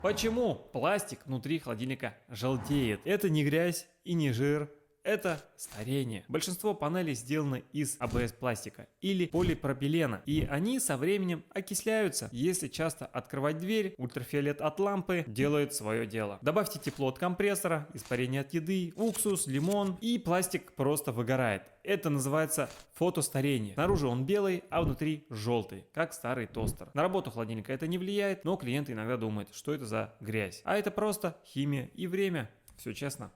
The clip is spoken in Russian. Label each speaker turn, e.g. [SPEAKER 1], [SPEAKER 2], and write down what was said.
[SPEAKER 1] Почему пластик внутри холодильника желтеет? Это не грязь и не жир. Это старение. Большинство панелей сделаны из АБС пластика или полипропилена, и они со временем окисляются. Если часто открывать дверь, ультрафиолет от лампы делает свое дело. Добавьте тепло от компрессора, испарение от еды, уксус, лимон, и пластик просто выгорает. Это называется фотостарение. Снаружи он белый, а внутри желтый, как старый тостер. На работу холодильника это не влияет, но клиенты иногда думают, что это за грязь. А это просто химия и время. Все честно.